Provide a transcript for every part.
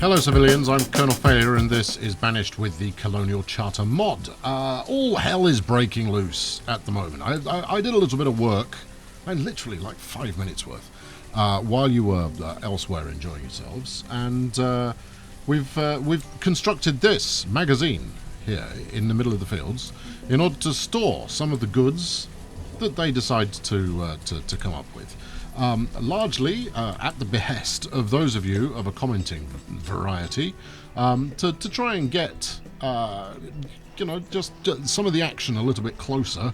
Hello civilians, I'm Colonel Failure and this is Banished with the Colonial Charter mod. All hell is breaking loose at the moment. I did a little bit of work, literally like 5 minutes worth, while you were elsewhere enjoying yourselves, and we've constructed this magazine here in the middle of the fields in order to store some of the goods that they decide to come up with. Largely at the behest of those of you of a commenting variety, to try and get, just some of the action a little bit closer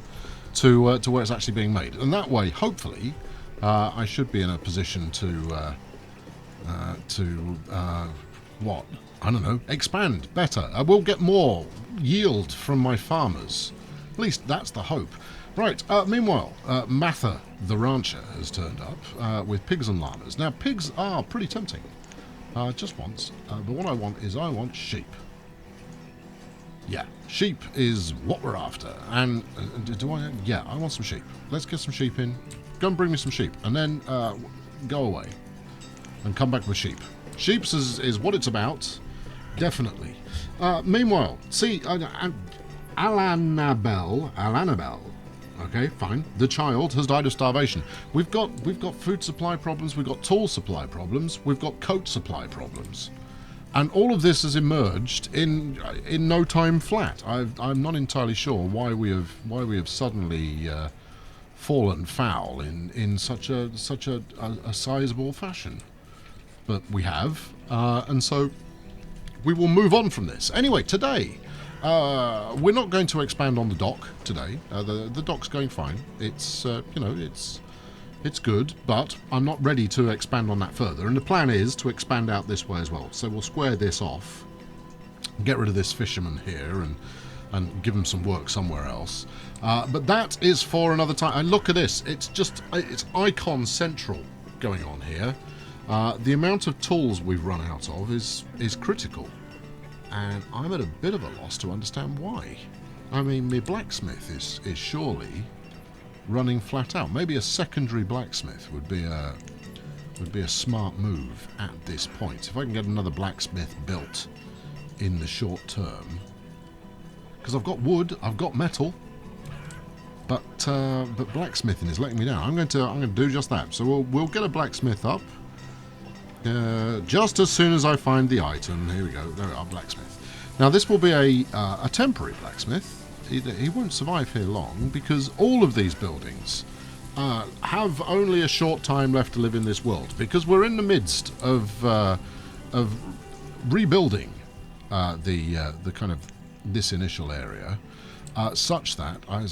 to where it's actually being made. And that way, hopefully, I should be in a position to expand better. I will get more yield from my farmers. At least that's the hope. Right, meanwhile, Mather, the rancher, has turned up with pigs and llamas. Now, pigs are pretty tempting, just once, but what I want sheep. Yeah, sheep is what we're after, and I want some sheep. Let's get some sheep in, go and bring me some sheep, and then go away, and come back with sheep. Sheeps is what it's about, definitely. Meanwhile, see, Alanabel. Okay, fine. The child has died of starvation. We've got food supply problems. We've got tool supply problems. We've got coat supply problems, and all of this has emerged in no time flat. I'm not entirely sure why we have suddenly fallen foul in such a sizable fashion, but we have, and so we will move on from this. Anyway, today. We're not going to expand on the dock today. The dock's going fine. It's it's good, but I'm not ready to expand on that further. And the plan is to expand out this way as well. So we'll square this off, get rid of this fisherman here, and give him some work somewhere else. But that is for another time. And look at this. It's icon central going on here. The amount of tools we've run out of is critical. And I'm at a bit of a loss to understand why. I mean, my blacksmith is surely running flat out. Maybe a secondary blacksmith would be a smart move at this point. If I can get another blacksmith built in the short term, because I've got wood, I've got metal, but blacksmithing is letting me down. I'm going to do just that. So we'll get a blacksmith up. Just as soon as I find the item. Here we go. There we are, blacksmith. Now this will be a temporary blacksmith. He won't survive here long because all of these buildings have only a short time left to live in this world, because we're in the midst of rebuilding the kind of this initial area, such that I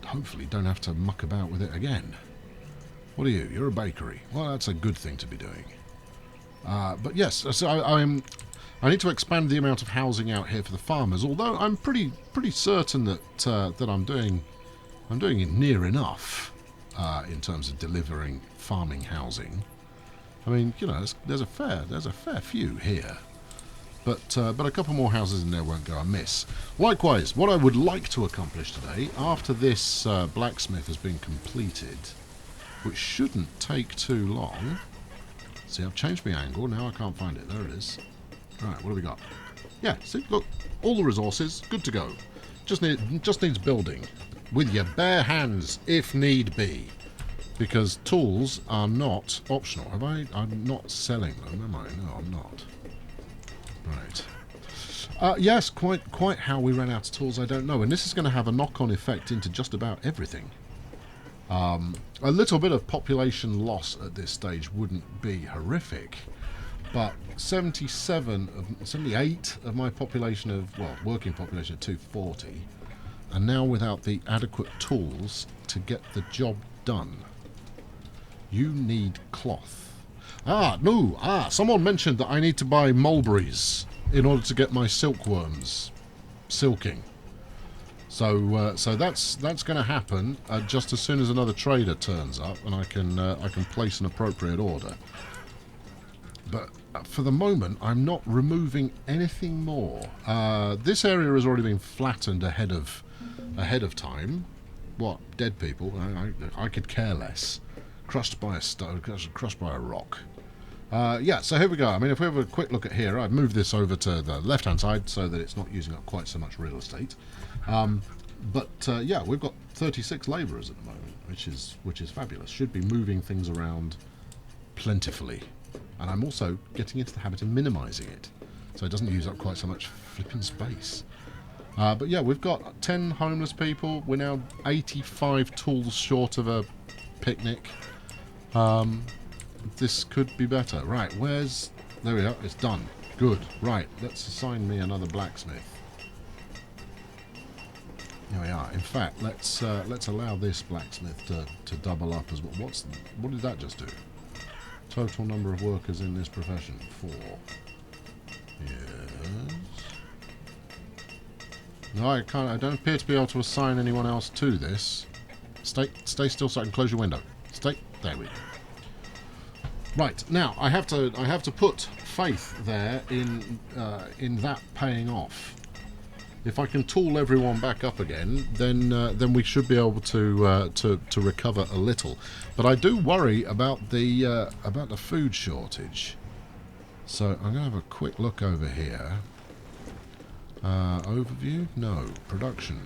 hopefully don't have to muck about with it again. What are you? You're a bakery. Well, that's a good thing to be doing. But yes, so I need to expand the amount of housing out here for the farmers. Although I'm pretty certain that I'm doing it near enough in terms of delivering farming housing. I mean, there's a fair few here, but a couple more houses in there won't go amiss. Likewise, what I would like to accomplish today, after this blacksmith has been completed, which shouldn't take too long. See, I've changed my angle. Now I can't find it. There it is. Right, what do we got? Yeah, see, look, all the resources, good to go. Just needs building with your bare hands, if need be, because tools are not optional. I'm not selling them, am I? No, I'm not. Right. Yes, quite how we ran out of tools, I don't know, and this is going to have a knock-on effect into just about everything. A little bit of population loss at this stage wouldn't be horrific, but 78 of my population working population of 240, and now without the adequate tools to get the job done. You need cloth. Someone mentioned that I need to buy mulberries in order to get my silkworms silking. So that's going to happen just as soon as another trader turns up, and I can place an appropriate order. But for the moment, I'm not removing anything more. This area has already been flattened ahead of time. What, dead people? I could care less. Crushed by a stone, crushed by a rock. Yeah, so here we go. I mean, if we have a quick look at here, I've moved this over to the left-hand side so that it's not using up quite so much real estate. Yeah, we've got 36 labourers at the moment, which is fabulous. Should be moving things around plentifully. And I'm also getting into the habit of minimising it, so it doesn't use up quite so much flipping space. But yeah, we've got 10 homeless people. We're now 85 tools short of a picnic. This could be better. Right, there we are, it's done. Good. Right, let's assign me another blacksmith. Here we are. In fact, let's allow this blacksmith to double up as well. What did that just do? Total number of workers in this profession, 4. Yes. No, I can't. I don't appear to be able to assign anyone else to this. Stay still so I can close your window. Stay. There we go. Right, now I have to put faith there in that paying off. If I can tool everyone back up again, then we should be able to recover a little. But I do worry about the food shortage. So I'm going to have a quick look over here. Overview? No. Production.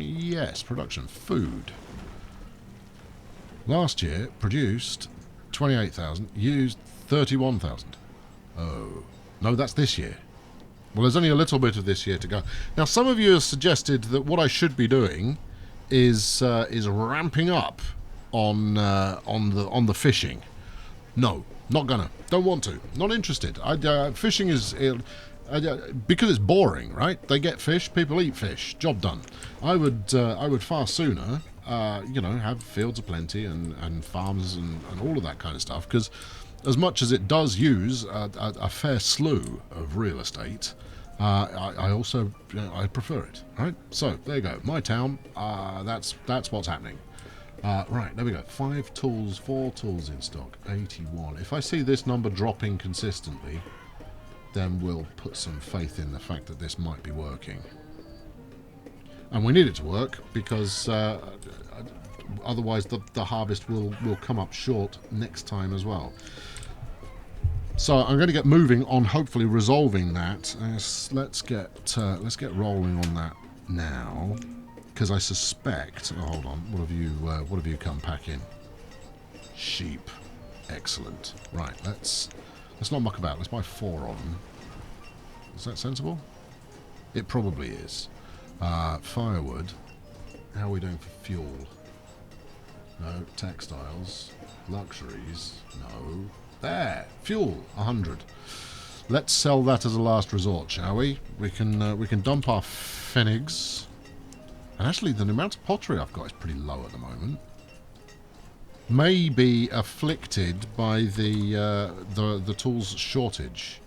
Yes, production. Food. Last year produced 28,000, used 31,000. Oh. No, that's this year. Well, there's only a little bit of this year to go. Now, some of you have suggested that what I should be doing is ramping up on the fishing. No, not gonna. Don't want to. Not interested. Fishing is because it's boring, right? They get fish, people eat fish. Job done. I would far sooner, have fields aplenty and farms and all of that kind of stuff, because as much as it does use a fair slew of real estate, I also I prefer it. Right, so there you go. My town. That's what's happening. Right, there we go. 5 tools, 4 tools in stock. 81. If I see this number dropping consistently, then we'll put some faith in the fact that this might be working. And we need it to work because otherwise the harvest will come up short next time as well. So I'm going to get moving on, hopefully resolving that. Let's get rolling on that now, because I suspect. Oh, hold on. What have you come packing? Sheep. Excellent. Right. Let's not muck about. Let's buy 4 of them. Is that sensible? It probably is. Firewood. How are we doing for fuel? No. Textiles. Luxuries. No. There. Fuel. 100. Let's sell that as a last resort, shall we? We can dump our fennigs. And actually, the amount of pottery I've got is pretty low at the moment. May be afflicted by the tools shortage.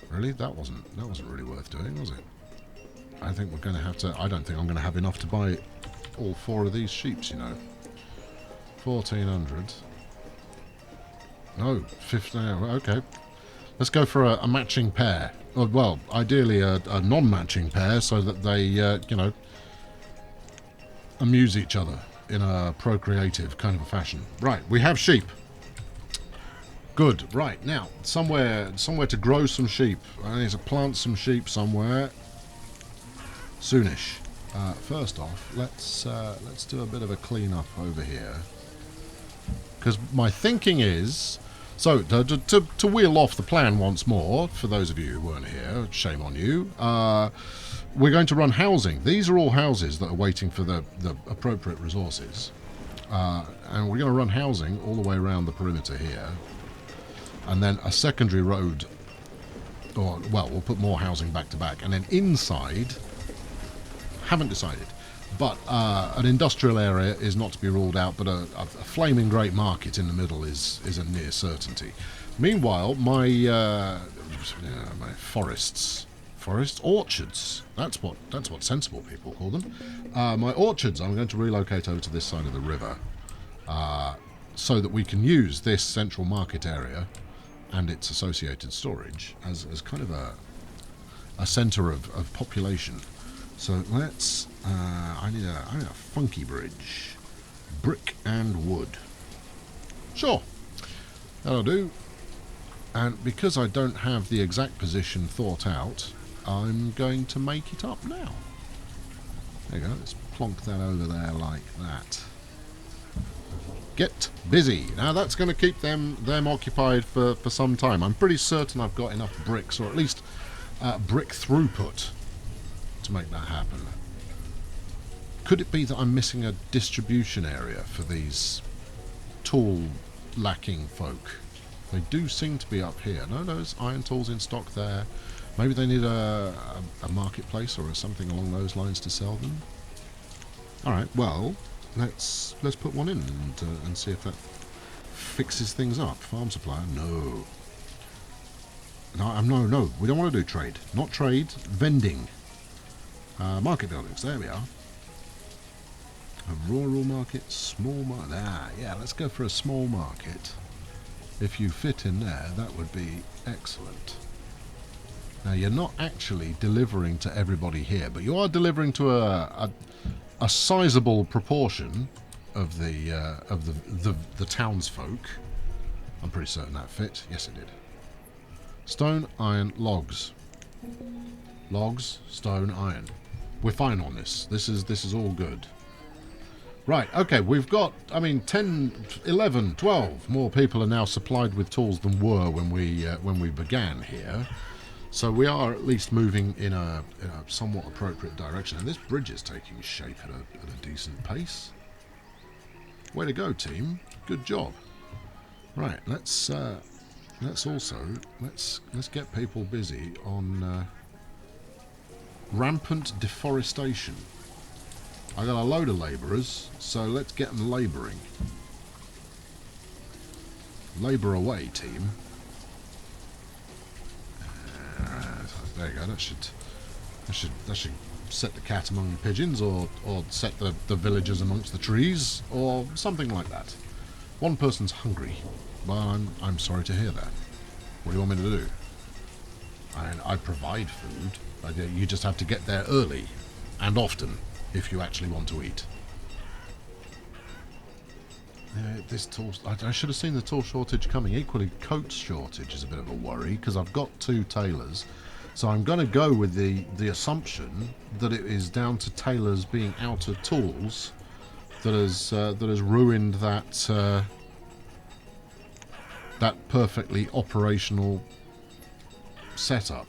Really, that wasn't really worth doing, was it? I think we're going to have to. I don't think I'm going to have enough to buy all 4 of these sheeps. 1,400. No, 15. Okay, let's go for a matching pair. Well, ideally a non-matching pair, so that they amuse each other in a procreative kind of a fashion. Right, we have sheep. Good. Right, now somewhere to grow some sheep. I need to plant some sheep somewhere soonish. First off, let's do a bit of a clean up over here, because my thinking is, so to wheel off the plan once more, for those of you who weren't here, shame on you, we're going to run housing. These are all houses that are waiting for the appropriate resources. And we're going to run housing all the way around the perimeter here. And then a secondary road, or, well, we'll put more housing back to back. And then inside, haven't decided, but an industrial area is not to be ruled out, but a flaming great market in the middle is a near certainty. Meanwhile, my orchards, that's what sensible people call them. My orchards, I'm going to relocate over to this side of the river, so that we can use this central market area and its associated storage as kind of a centre of population. So let's, I need a funky bridge. Brick and wood. Sure. That'll do. And because I don't have the exact position thought out, I'm going to make it up now. There you go, let's plonk that over there like that. Get busy. Now that's going to keep them occupied for some time. I'm pretty certain I've got enough bricks, or at least brick throughput, to make that happen. Could it be that I'm missing a distribution area for these tool-lacking folk? They do seem to be up here. No, there's iron tools in stock there. Maybe they need a marketplace or something along those lines to sell them. Alright, well, let's put one in and see if that fixes things up. Farm supplier, no. No, we don't want to do trade. Not trade, vending. Market buildings, there we are. A rural market, small market. Yeah, let's go for a small market. If you fit in there, that would be excellent. Now, you're not actually delivering to everybody here, but you are delivering to a sizable proportion of the townsfolk. I'm pretty certain that fit. Yes, it did. Stone, iron, logs. Logs, stone, iron. We're fine on this. This is all good. Right, okay, we've got, 10, 11, 12 more people are now supplied with tools than were when we began here. So we are at least moving in a somewhat appropriate direction. And this bridge is taking shape at a decent pace. Way to go, team. Good job. Right, let's get people busy on rampant deforestation. I got a load of labourers, so let's get them labouring. Labour away, team. There you go. That should set the cat among the pigeons, or set the villagers amongst the trees, or something like that. One person's hungry, but I'm sorry to hear that. What do you want me to do? I provide food. You just have to get there early and often if you actually want to eat. This tool, I should have seen the tool shortage coming. Equally, coat shortage is a bit of a worry because I've got 2 tailors. So I'm going to go with the assumption that it is down to tailors being out of tools that has ruined that perfectly operational setup.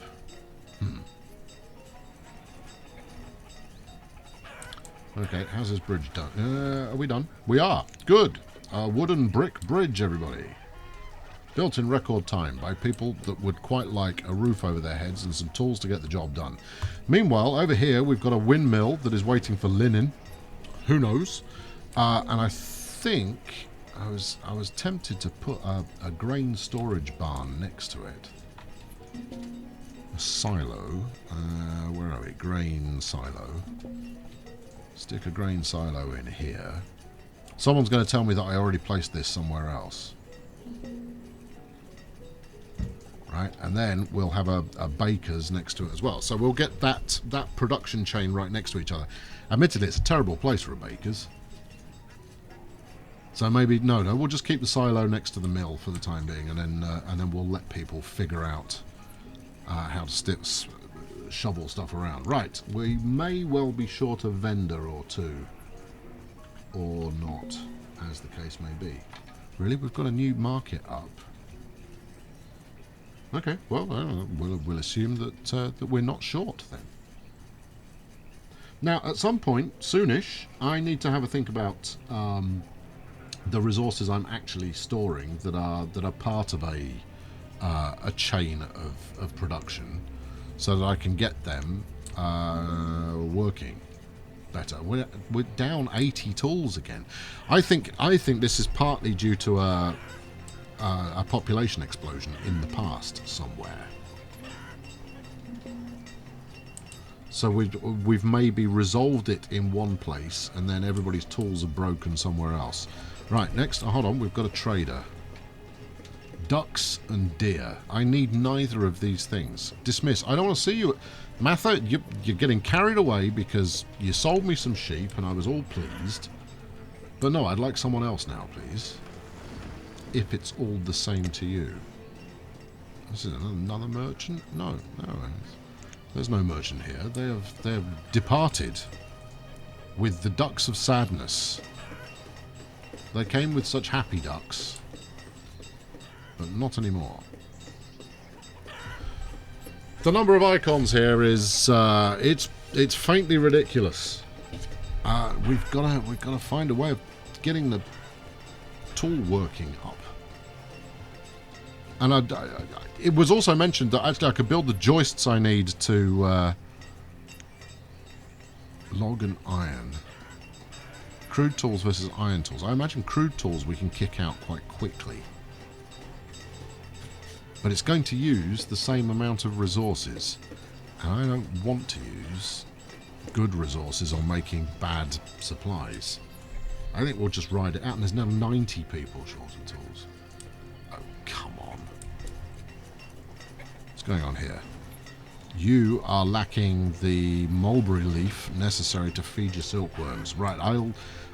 Okay, how's this bridge done? Are we done? We are. Good. A wooden brick bridge, everybody. Built in record time by people that would quite like a roof over their heads and some tools to get the job done. Meanwhile, over here we've got a windmill that is waiting for linen. Who knows? And I think I was tempted to put a grain storage barn next to it. A silo. Where are we? Grain silo. Stick a grain silo in here. Someone's going to tell me that I already placed this somewhere else. Right, and then we'll have a baker's next to it as well. So we'll get that production chain right next to each other. Admittedly, it's a terrible place for a baker's. So maybe no, we'll just keep the silo next to the mill for the time being, and then we'll let people figure out how to shovel stuff around. Right, we may well be short a vendor or 2, or not, as the case may be. Really, we've got a new market up. Okay, well, we'll assume that we're not short then. Now, at some point, soonish, I need to have a think about the resources I'm actually storing that are part of a chain of production, so that I can get them working better. We're down 80 tools again. I think this is partly due to a population explosion in the past somewhere. So we've maybe resolved it in one place, and then everybody's tools are broken somewhere else. Right, next, hold on, we've got a trader. Ducks and deer. I need neither of these things. Dismiss. I don't want to see you. Matha, you're getting carried away because you sold me some sheep and I was all pleased. But no, I'd like someone else now, please. if it's all the same to you. This is another merchant? No. There's no merchant here. They have departed with the ducks of sadness. They came with such happy ducks, but not anymore. The number of icons here is it's faintly ridiculous. We've got to find a way of getting the tool working up. And it was also mentioned that actually I could build the joists I need to log and iron. Crude tools versus iron tools. I imagine crude tools we can kick out quite quickly. But it's going to use the same amount of resources. And I don't want to use good resources on making bad supplies. I think we'll just ride it out. And there's now 90 people short of tools. Oh, come on. What's going on here? You are lacking the mulberry leaf necessary to feed your silkworms. Right,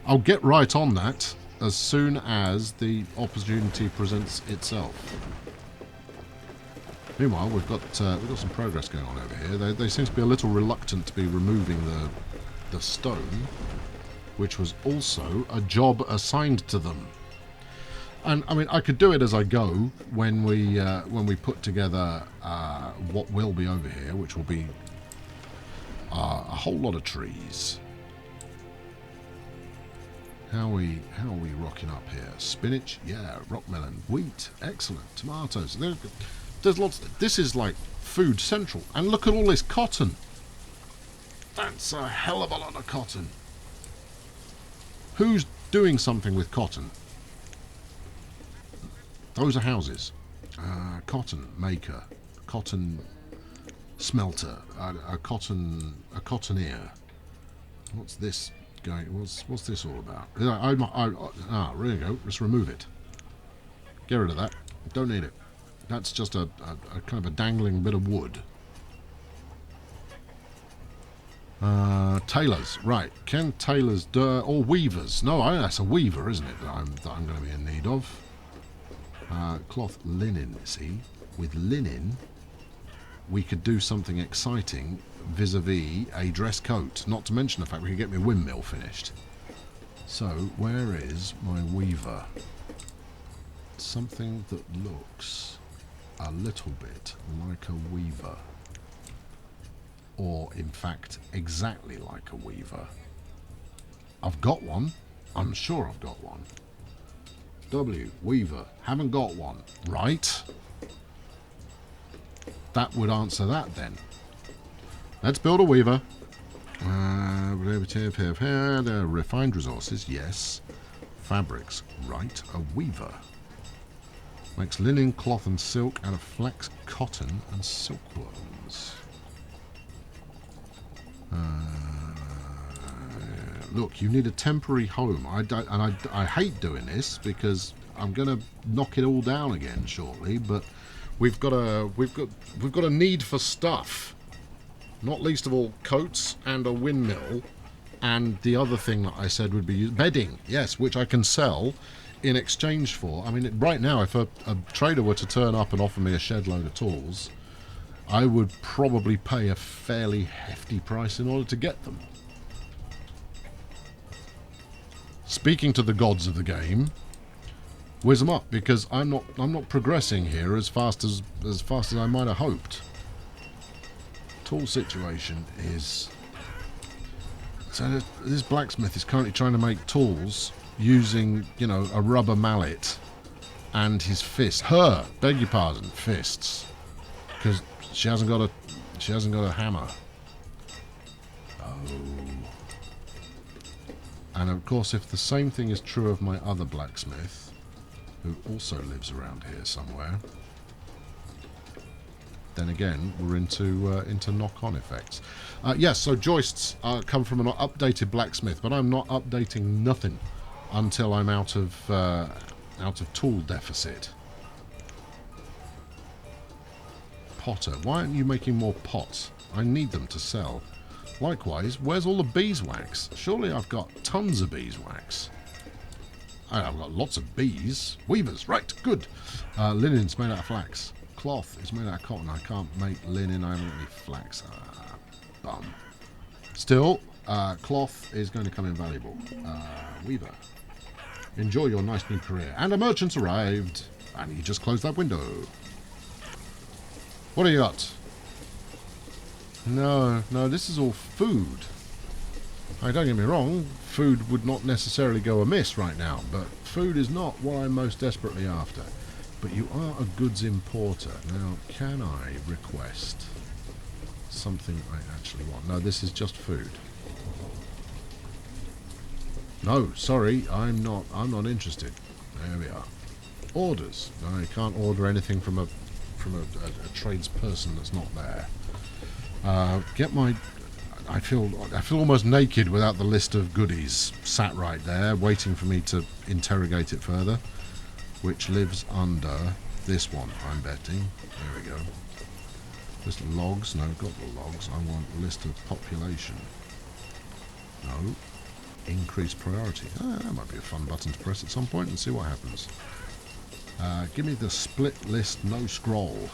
I'll get right on that as soon as the opportunity presents itself. Meanwhile, we've got some progress going on over here. They seem to be a little reluctant to be removing the stone, which was also a job assigned to them. And I mean, I could do it as I go when we put together what will be over here, which will be a whole lot of trees. How are we rocking up here? Spinach, yeah. Rock melon, wheat, excellent. Tomatoes. There's lots. This is like food central. And look at all this cotton. That's a hell of a lot of cotton. Who's doing something with cotton? Those are houses. Cotton maker, cotton smelter, a cottoneer. What's this going? What's this all about? There you go. Just remove it. Get rid of that. Don't need it. That's just a kind of a dangling bit of wood. Tailors, right? Can tailors or weavers? No, that's a weaver, isn't it? That I'm going to be in need of. Cloth, linen. See, with linen, we could do something exciting vis-a-vis a dress coat. Not to mention the fact we could get my windmill finished. So, where is my weaver? Something that looks a little bit like a weaver. Or, in fact, exactly like a weaver. I've got one. I'm sure I've got one. W, weaver. Haven't got one. Right. That would answer that then. Let's build a weaver. Refined resources, yes. Fabrics, right. A weaver. Makes linen, cloth and silk out of flax, cotton and silkworms. Look, you need a temporary home. I hate doing this because I'm going to knock it all down again shortly. But we've got a need for stuff. Not least of all, coats and a windmill, and the other thing that I said would be bedding. Yes, which I can sell in exchange for. I mean, right now, if a trader were to turn up and offer me a shed load of tools, I would probably pay a fairly hefty price in order to get them. Speaking to the gods of the game, whiz them up, because I'm not progressing here as fast as I might have hoped. Tool situation is so this blacksmith is currently trying to make tools using, you know, a rubber mallet and his fist. Beg your pardon, fists, because she hasn't got a hammer. Oh. And of course, if the same thing is true of my other blacksmith, who also lives around here somewhere, then again we're into knock-on effects. Yes, so joists come from an updated blacksmith, but I'm not updating nothing until I'm out of tool deficit. Potter, why aren't you making more pots? I need them to sell. Likewise, where's all the beeswax? Surely I've got tons of beeswax. I've got lots of bees. Weavers, right, good. Linen's made out of flax. Cloth is made out of cotton. I can't make linen. I haven't got any flax. Bum. Still, cloth is going to come invaluable. Weaver. Enjoy your nice new career. And a merchant's arrived. And he just closed that window. What do you got? No, this is all food. Don't get me wrong, food would not necessarily go amiss right now, but food is not what I'm most desperately after. But you are a goods importer. Now, can I request something I actually want? No, this is just food. No, sorry, I'm not interested. There we are. Orders. No, I can't order anything from a tradesperson that's not there. Get my... I feel almost naked without the list of goodies sat right there, waiting for me to interrogate it further, which lives under this one, I'm betting. There we go. List of logs. No, got the logs. I want a list of population. No. Increase priority. That might be a fun button to press at some point and see what happens. Give me the split list no scroll,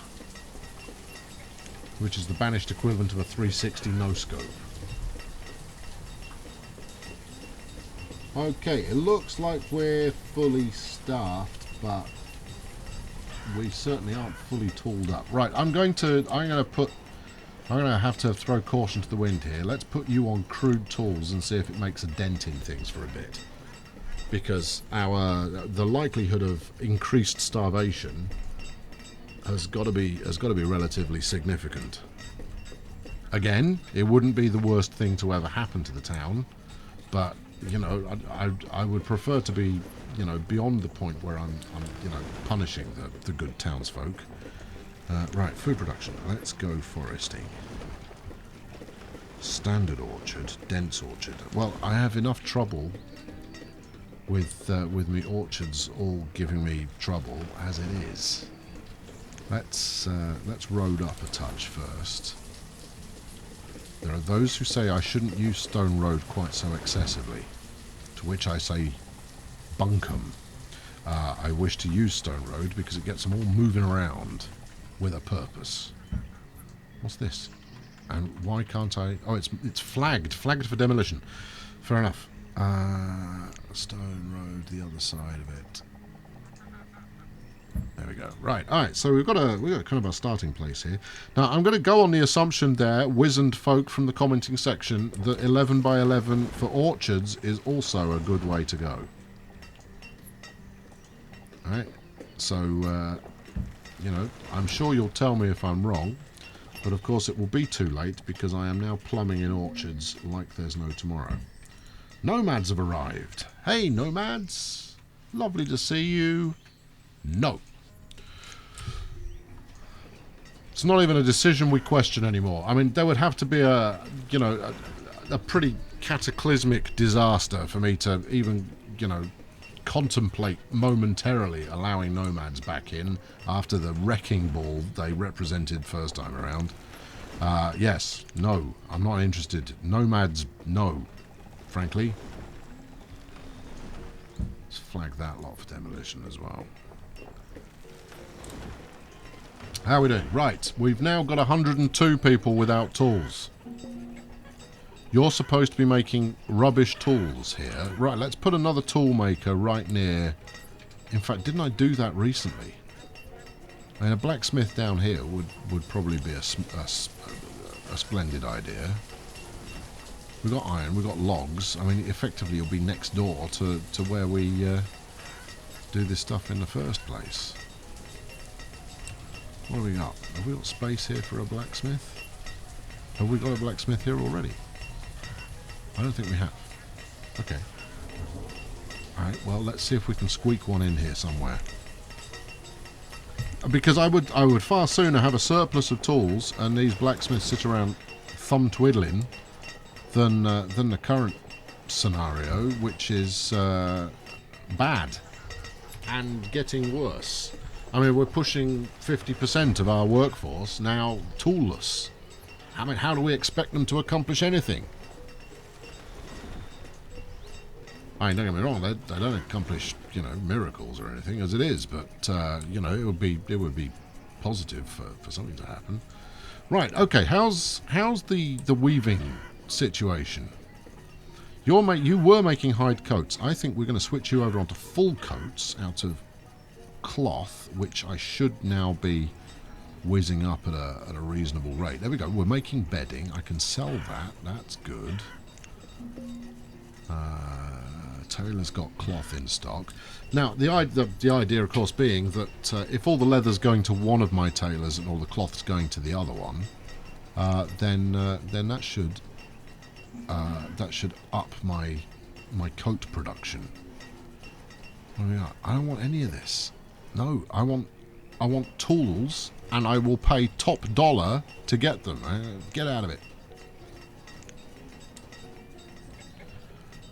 which is the banished equivalent of a 360 no scope. Okay, it looks like we're fully staffed, but we certainly aren't fully tooled up. Right, I'm going to have to throw caution to the wind here. Let's put you on crude tools and see if it makes a dent in things for a bit. Because the likelihood of increased starvation has got to be relatively significant. Again, it wouldn't be the worst thing to ever happen to the town, but you know, I would prefer to be, you know, beyond the point where I'm you know, punishing the good townsfolk. Right, food production. Let's go foresting. Standard orchard, dense orchard. Well, I have enough trouble with me orchards all giving me trouble as it is. Let's road up a touch first. There are those who say I shouldn't use stone road quite so excessively, to which I say bunkum. I wish to use stone road because it gets them all moving around with a purpose. What's this? And why can't I... Oh, it's flagged for demolition. Fair enough. Stone road, the other side of it. There we go. Right. All right. So we've got kind of our starting place here. Now I'm going to go on the assumption there, wizened folk from the commenting section, that 11 by 11 for orchards is also a good way to go. All right. So you know, I'm sure you'll tell me if I'm wrong, but of course it will be too late because I am now plumbing in orchards like there's no tomorrow. Nomads have arrived. Hey, nomads. Lovely to see you. No. It's not even a decision we question anymore. I mean, there would have to be a pretty cataclysmic disaster for me to even, you know, contemplate momentarily allowing nomads back in after the wrecking ball they represented first time around. Yes, no, I'm not interested. Nomads, no. Frankly. Let's flag that lot for demolition as well. How are we doing? Right, we've now got 102 people without tools. You're supposed to be making rubbish tools here. Right, let's put another tool maker right near... In fact, didn't I do that recently? I mean, a blacksmith down here would probably be a splendid idea. We've got iron, we've got logs. I mean, effectively it'll be next door to where we do this stuff in the first place. What have we got? Have we got space here for a blacksmith? Have we got a blacksmith here already? I don't think we have. Okay. Alright, well, let's see if we can squeak one in here somewhere. Because I would far sooner have a surplus of tools and these blacksmiths sit around thumb twiddling than the current scenario, which is bad and getting worse. I mean, we're pushing 50% of our workforce now toolless. I mean, how do we expect them to accomplish anything? I mean, don't get me wrong, they don't accomplish, you know, miracles or anything as it is, but, you know, it would be positive for something to happen. Right, okay, how's the weaving situation? You were making hide coats. I think we're going to switch you over onto full coats out of cloth, which I should now be whizzing up at a reasonable rate. There we go, we're making bedding. I can sell that, that's good. Taylor's got cloth in stock. Now, the idea, of course, being that if all the leather's going to one of my tailors and all the cloth's going to the other one, then that should up my coat production. I don't want any of this. No, I want tools, and I will pay top dollar to get them. Get out of it.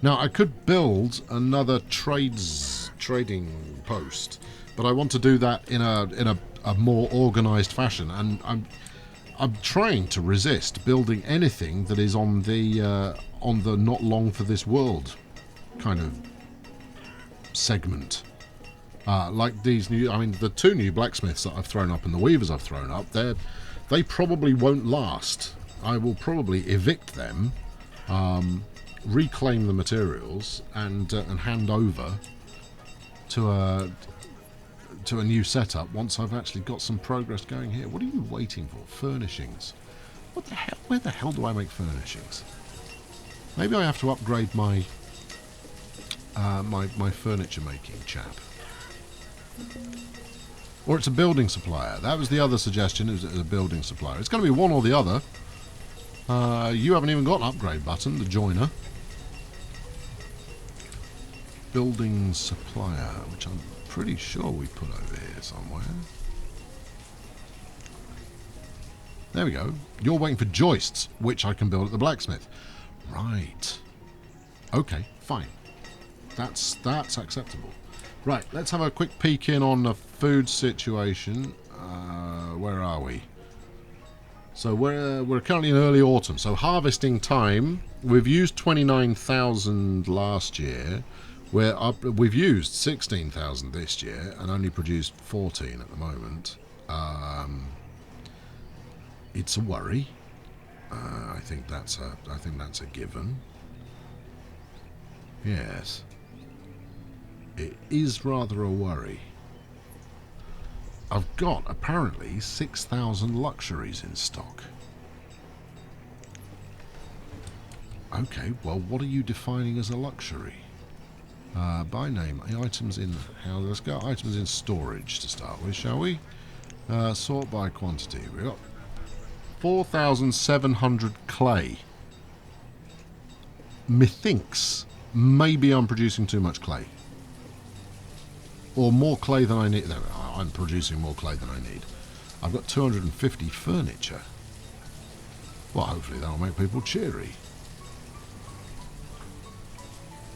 Now, I could build another trading post, but I want to do that in a more organised fashion, and I'm trying to resist building anything that is on the not long for this world kind of segment. Like these new, I mean, the 2 new blacksmiths that I've thrown up and the weavers I've thrown up, they probably won't last. I will probably evict them. Reclaim the materials and hand over to a new setup once I've actually got some progress going here. What are you waiting for? Furnishings. What the hell? Where the hell do I make furnishings? Maybe I have to upgrade my my furniture making chap. Or it's a building supplier. That was the other suggestion, is a building supplier. It's going to be one or the other. You haven't even got an upgrade button, the joiner. Building supplier, which I'm pretty sure we put over here somewhere. There we go. You're waiting for joists, which I can build at the blacksmith. Right. Okay, fine. That's acceptable. Right, let's have a quick peek in on the food situation. Where are we? So we're currently in early autumn, so harvesting time. We've used 29,000 last year. We've used 16,000 this year and only produced 14 at the moment. It's a worry. I think that's a given. Yes, it is rather a worry. I've got apparently 6,000 luxuries in stock. Okay, well, what are you defining as a luxury? By name, items in how? Let's go items in storage to start with, shall we? Sort by quantity. We've got 4,700 clay. Methinks maybe I'm producing too much clay. Or more clay than I need. No, I'm producing more clay than I need. I've got 250 furniture. Well, hopefully that'll make people cheery.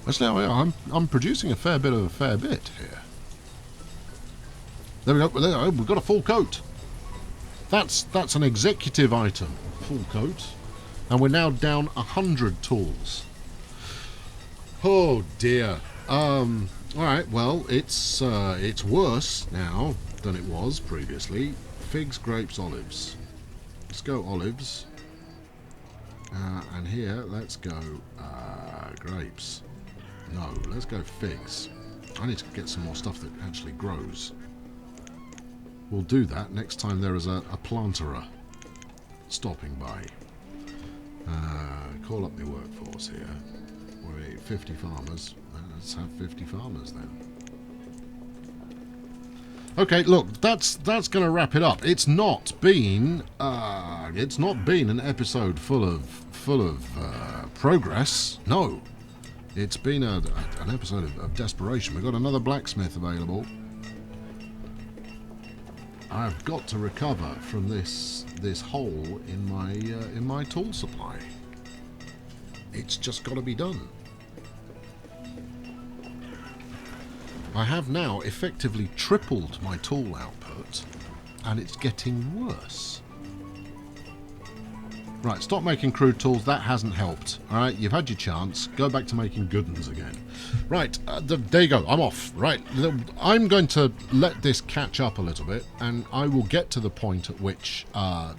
Actually, I'm producing a fair bit here. There we go. We've got a full coat. That's an executive item, full coat, and we're now down 100 tools. Oh dear. All right. Well, it's worse now than it was previously. Figs, grapes, olives. Let's go olives. And here, let's go grapes. No, let's go figs. I need to get some more stuff that actually grows. We'll do that next time there is a planterer stopping by. Call up the workforce here. We're 50 farmers. Let's have 50 farmers then. Okay, look, that's going to wrap it up. It's not been an episode full of progress. No. It's been an episode of desperation. We've got another blacksmith available. I've got to recover from this hole in my tool supply. It's just got to be done. I have now effectively tripled my tool output, and it's getting worse. Right, stop making crude tools. That hasn't helped. All right, you've had your chance. Go back to making good ones again. Right, there you go. I'm off. Right, I'm going to let this catch up a little bit, and I will get to the point at which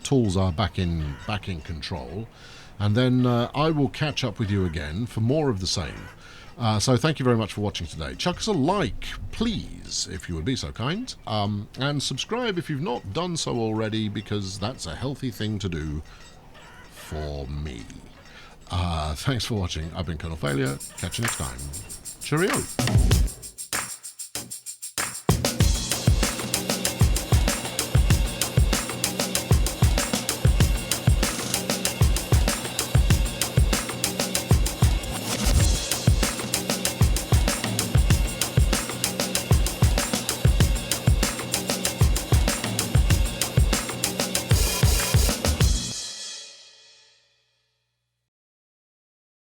tools are back in control, and then I will catch up with you again for more of the same. So thank you very much for watching today. Chuck us a like, please, if you would be so kind, and subscribe if you've not done so already, because that's a healthy thing to do for me. Thanks for watching. I've been Colonel Failure. Catch you next time. Cheerio.